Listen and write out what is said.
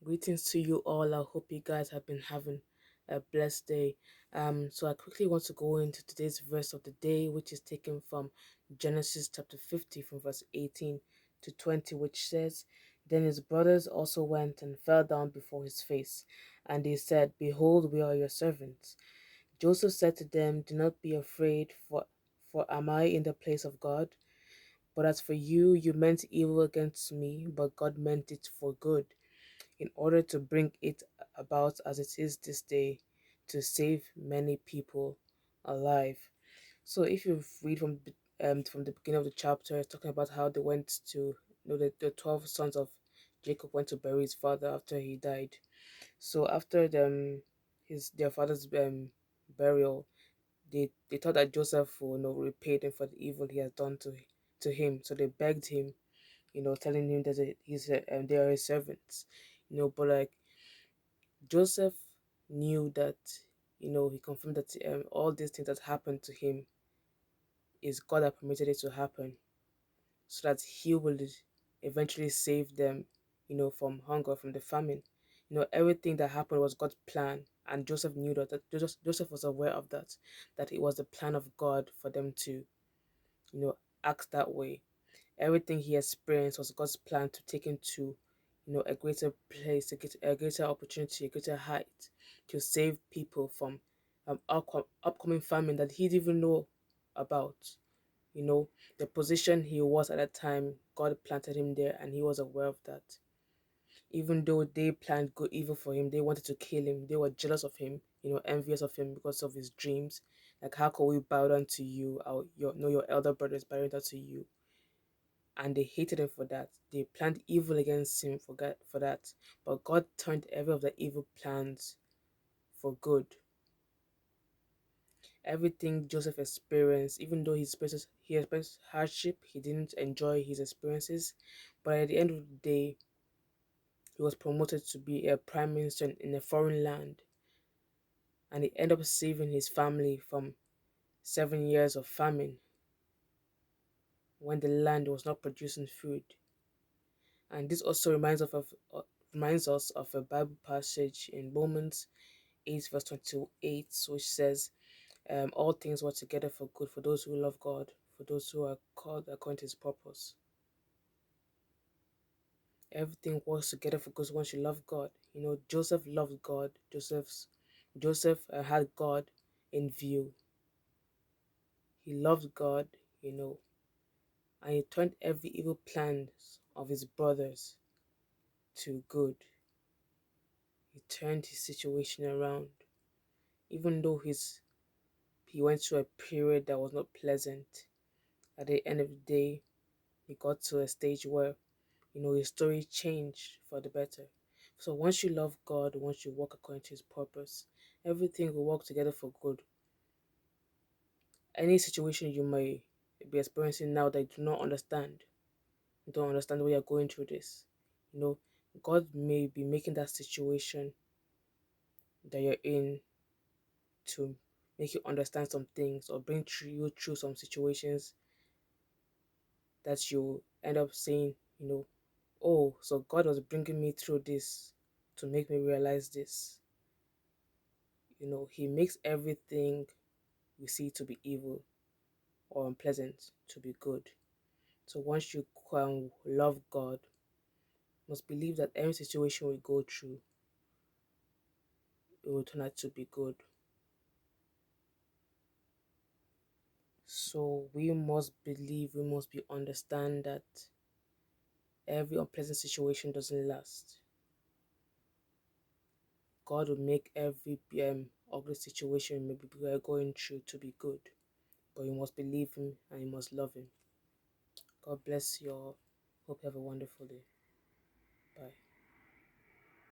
Greetings to you all. I hope you guys have been having a blessed day. So I quickly want to go into today's verse of the day, which is taken from Genesis chapter 50, from verse 18 to 20, which says, Then his brothers also went and fell down before his face, and they said, Behold, we are your servants. Joseph said to them, Do not be afraid, for am I in the place of God? But as for you, you meant evil against me, but God meant it for good, in order to bring it about as it is this day, to save many people alive. So if you read from the beginning of the chapter, it's talking about how they went to, the 12 sons of Jacob went to bury his father after he died. So after their father's burial, they thought that Joseph will, repay them for the evil he has done to him. So they begged him, telling him that they are his servants, but like Joseph knew that, he confirmed that all these things that happened to him is God that permitted it to happen, so that he will eventually save them, from hunger, from the famine. Everything that happened was God's plan, and Joseph knew that Joseph was aware of that it was the plan of God for them to, act that way. Everything he experienced was God's plan to take him to, a greater place, a greater opportunity, a greater height, to save people from upcoming famine that he didn't even know about. The position he was at that time, God planted him there, and he was aware of that. Even though they planned good evil for him, they wanted to kill him. They were jealous of him, envious of him because of his dreams. Like, how can we bow down to you? Your elder brother is bowing down to you, and they hated him for that. They planned evil against him for that. But God turned every of the evil plans for good. Everything Joseph experienced, even though he experienced hardship, he didn't enjoy his experiences. But at the end of the day, he was promoted to be a prime minister in a foreign land, and he ended up saving his family from 7 years of famine when the land was not producing food. And this also reminds us of a Bible passage in Romans 8 verse 28, which says, all things work together for good for those who love God, for those who are called according to his purpose. Everything works together for good once you love God. Joseph loved God. Joseph had God in view. He loved God, and he turned every evil plans of his brothers to good. He turned his situation around. Even though he went through a period that was not pleasant, at the end of the day, he got to a stage where, his story changed for the better. So once you love God, once you walk according to his purpose, everything will work together for good. Any situation you may be experiencing now that you do not understand, you don't understand why you're going through this, God may be making that situation that you're in to make you understand some things, or bring you through some situations that you end up saying, oh, so God was bringing me through this to make me realize this. He makes everything we see to be evil or unpleasant to be good. So once you can love God, you must believe that every situation we go through, it will turn out to be good. So we must understand that every unpleasant situation doesn't last. God will make every ugly situation maybe we are going through to be good. But you must believe him and you must love him. God bless you all. Hope you have a wonderful day. Bye.